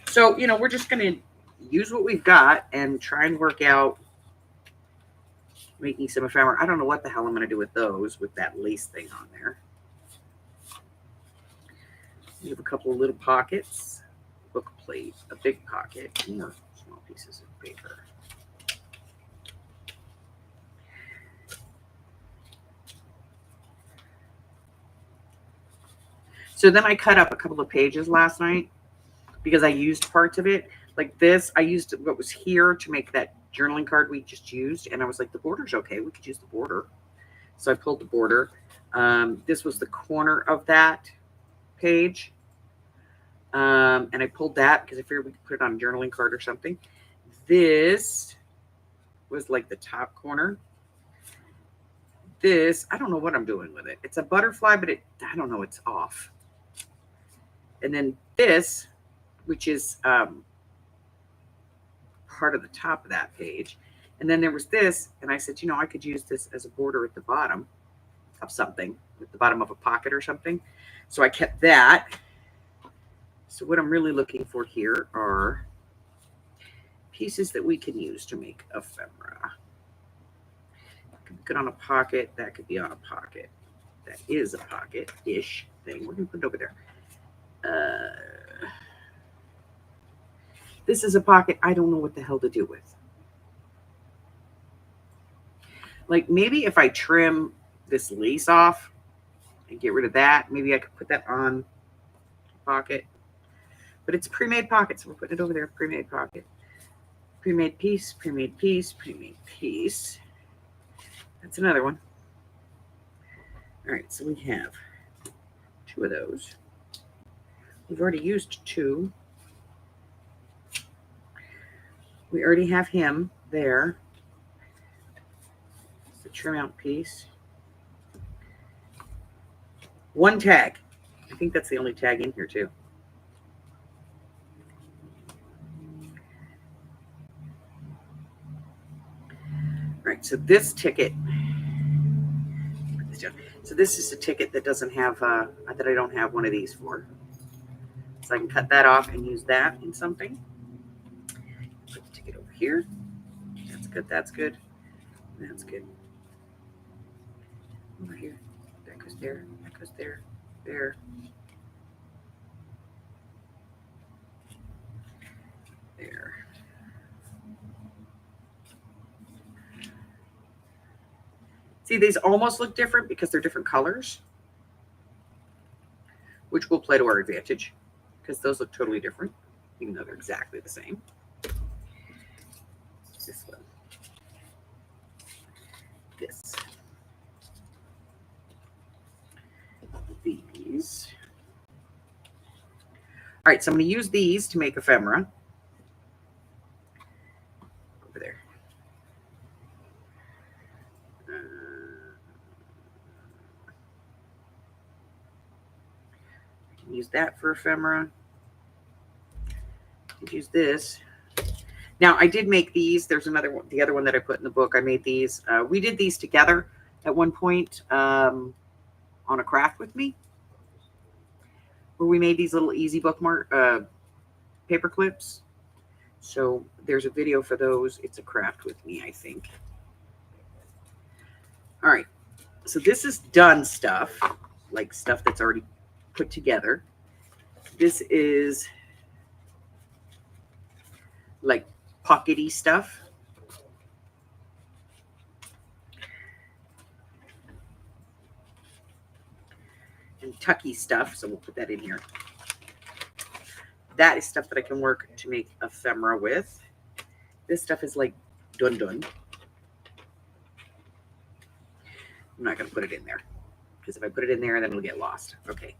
So, we're just going to use what we've got and try and work out making some ephemera. I don't know what the hell I'm going to do with those, with that lace thing on there. We have a couple of little pockets, book plate, a big pocket, more small pieces of paper. So then I cut up a couple of pages last night because I used parts of it. Like this, I used what was here to make that journaling card we just used. And I was like, the border's okay. We could use the border. So I pulled the border. This was the corner of that page. And I pulled that because I figured we could put it on a journaling card or something. This was like the top corner. This, I don't know what I'm doing with it. It's a butterfly, but I don't know, it's off. And then this, which is part of the top of that page. And then there was this, and I said, I could use this as a border at the bottom of something, at the bottom of a pocket or something. So I kept that. So what I'm really looking for here are pieces that we can use to make ephemera. Put it on a pocket. That could be on a pocket. That is a pocket-ish thing. We're going to put it over there. This is a pocket I don't know what the hell to do with. Like maybe if I trim this lace off and get rid of that, maybe I could put that on a pocket. But it's a pre-made pocket, so we're putting it over there. Pre-made pocket. Pre-made piece, pre-made piece, pre-made piece. That's another one. All right, so we have 2 of those. We've already used 2. We already have him there. It's the trim out piece. 1 tag. I think that's the only tag in here too. All right, so this ticket. So this is a ticket that doesn't have, that I don't have one of these for. So I can cut that off and use that in something. Put the ticket over here. That's good, that's good. That's good. Over here. That goes there, that goes there, there. There. See, these almost look different because they're different colors, which will play to our advantage because those look totally different, even though they're exactly the same. This one. This. These. All right, so I'm going to use these to make ephemera. Over there. Use that for ephemera. Use this. Now I did make these. There's another one, the other one that I put in the book. I made these. We did these together at one point on a craft with me, where we made these little easy bookmark paper clips. So there's a video for those. It's a craft with me, I think. All right. So this is done stuff, like stuff that's already put together. This is like pockety stuff. And tucky stuff, so we'll put that in here. That is stuff that I can work to make ephemera with. This stuff is like dun-dun. I'm not going to put it in there because if I put it in there, then it'll get lost. Okay.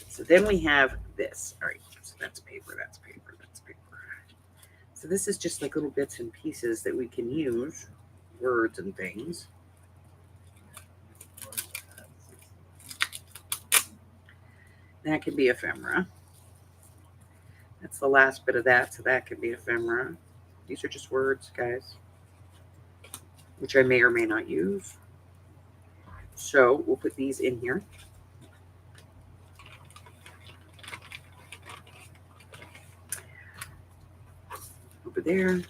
So then we have this. All right, so that's paper, that's paper, that's paper. So this is just like little bits and pieces that we can use, words and things. That can be ephemera. That's the last bit of that, so that can be ephemera. These are just words, guys, which I may or may not use. So we'll put these in here. Over there.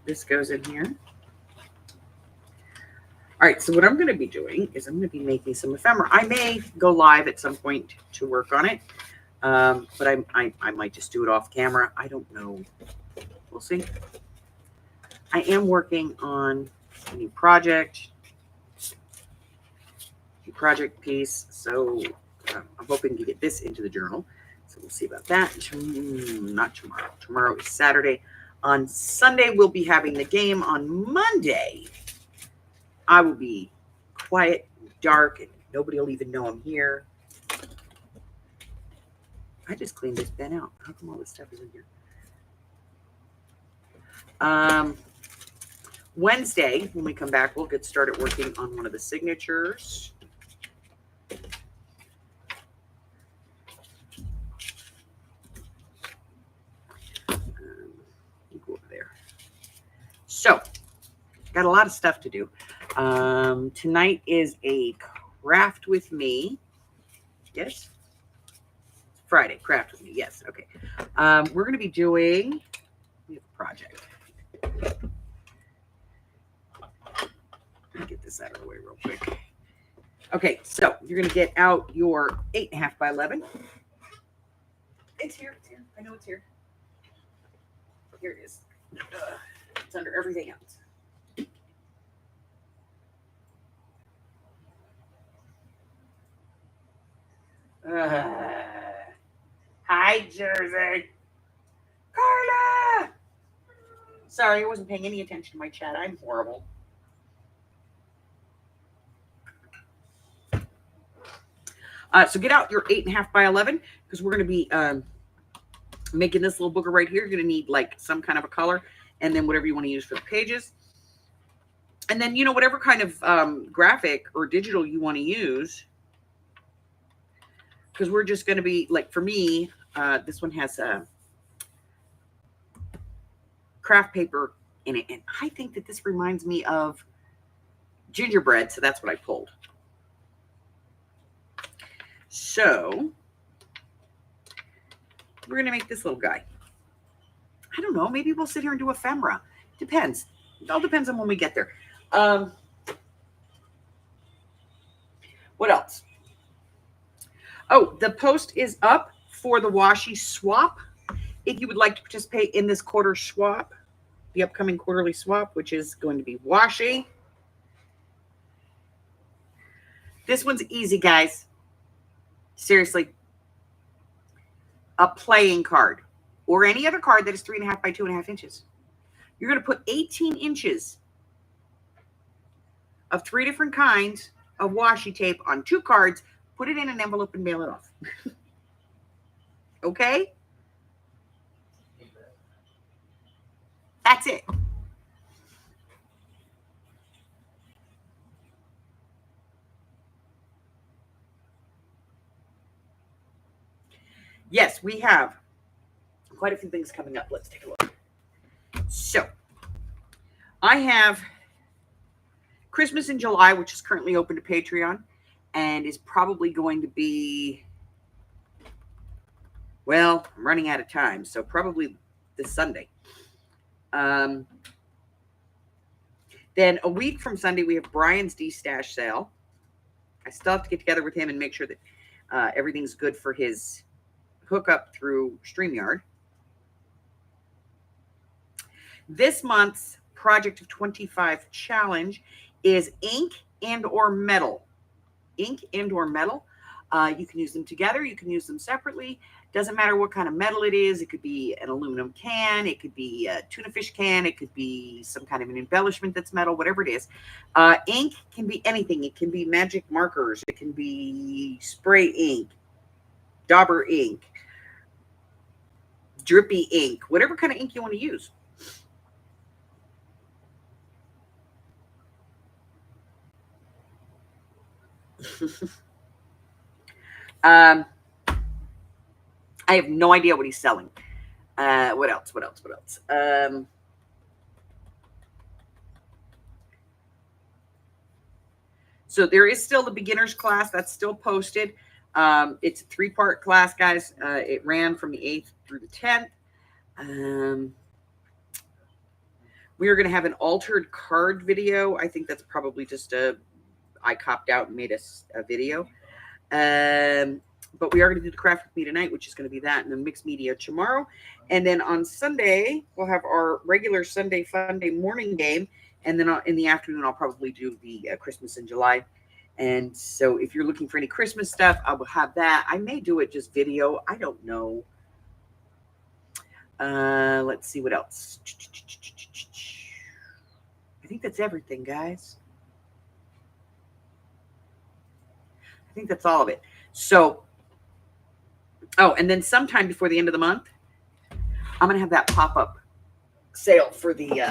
This goes in here. All right, so what I'm going to be doing is I'm going to be making some ephemera. I may go live at some point to work on it, but I might just do it off camera. I don't know. We'll see. I am working on a new project piece, so I'm hoping to get this into the journal. So we'll see about that. Not tomorrow. Tomorrow is Saturday. On Sunday, we'll be having the game. On Monday, I will be quiet, dark, and nobody will even know I'm here. I just cleaned this bin out. How come all this stuff is in here? Wednesday, when we come back, we'll get started working on one of the signatures. Go over there. So, got a lot of stuff to do. Tonight is a craft with me. Yes? Friday, craft with me. Yes. Okay. We're going to be doing a project. Let me get this out of the way real quick. Okay, so you're going to get out your 8.5 by 11. It's here. It's here. I know it's here. Here it is. It's under everything else. Hi, Jersey. Carla! Sorry, I wasn't paying any attention to my chat. I'm horrible. So get out your 8.5 by 11 because we're going to be making this little booger right here. You're going to need like some kind of a color and then whatever you want to use for the pages. And then, whatever kind of graphic or digital you want to use. Because we're just going to be, like, for me, this one has craft paper in it. And I think that this reminds me of gingerbread, so that's what I pulled. So, we're going to make this little guy. I don't know. Maybe we'll sit here and do ephemera. Depends. It all depends on when we get there. What else? Oh, the post is up for the washi swap. If you would like to participate in this quarter swap, the upcoming quarterly swap, which is going to be washi. This one's easy, guys. Seriously. A playing card or any other card that is 3.5 by 2.5 inches. You're going to put 18 inches of 3 different kinds of washi tape on 2 cards. Put it in an envelope and mail it off. Okay? That's it. Yes, we have quite a few things coming up. Let's take a look. So, I have Christmas in July, which is currently open to Patreon. And is probably going to be, well, I'm running out of time, so probably this Sunday. Then a week from Sunday, we have Brian's D-Stash sale. I still have to get together with him and make sure that everything's good for his hookup through StreamYard. This month's Project of 25 challenge is ink and or metal. Ink and or metal. You can use them together. You can use them separately. Doesn't matter what kind of metal it is. It could be an aluminum can. It could be a tuna fish can. It could be some kind of an embellishment that's metal, whatever it is. Ink can be anything. It can be magic markers. It can be spray ink, dauber ink, drippy ink, whatever kind of ink you want to use. I have no idea what he's selling. What else? So there is still the beginner's class that's still posted. It's a 3-part class, guys. It ran from the 8th through the 10th. We are going to have an altered card video. I think that's probably just I copped out and made a video. But we are going to do the craft with me tonight, which is going to be that, and the mixed media tomorrow. And then on Sunday, we'll have our regular Sunday Fun Day morning game. And then in the afternoon, I'll probably do the Christmas in July. And so if you're looking for any Christmas stuff, I will have that. I may do it just video. I don't know. Let's see what else. I think that's everything, guys. I think that's all of it. So, oh, and then sometime before the end of the month, I'm going to have that pop-up sale for the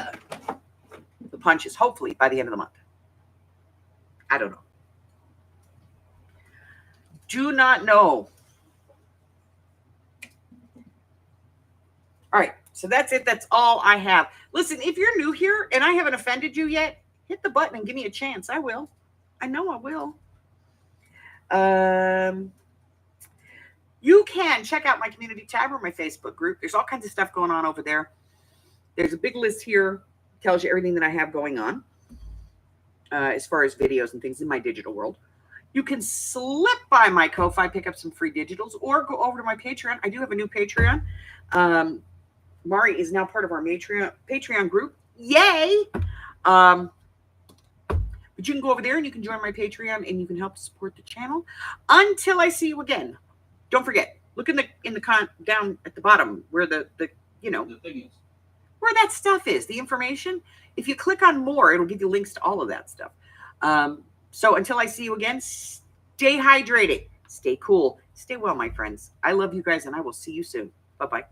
punches, hopefully by the end of the month. I don't know. Do not know. All right, so that's it. That's all I have. Listen, if you're new here and I haven't offended you yet, hit the button and give me a chance. I will. I know I will. You can check out my community tab or my Facebook group. There's all kinds of stuff going on over there. There's a big list here. Tells you everything that I have going on as far as videos and things in my digital world. You can slip by my Ko-Fi, pick up some free digitals, or go over to my Patreon. I do have a new Patreon. Mari is now part of our Patreon group. Yay! But you can go over there and you can join my Patreon and you can help support the channel. Until I see you again, don't forget, look in the down at the bottom where the you know, The thing is, where that stuff is, the information. If you click on more, it'll give you links to all of that stuff. So until I see you again, stay hydrated, stay cool, stay well, my friends. I love you guys, and I will see you soon. Bye-bye.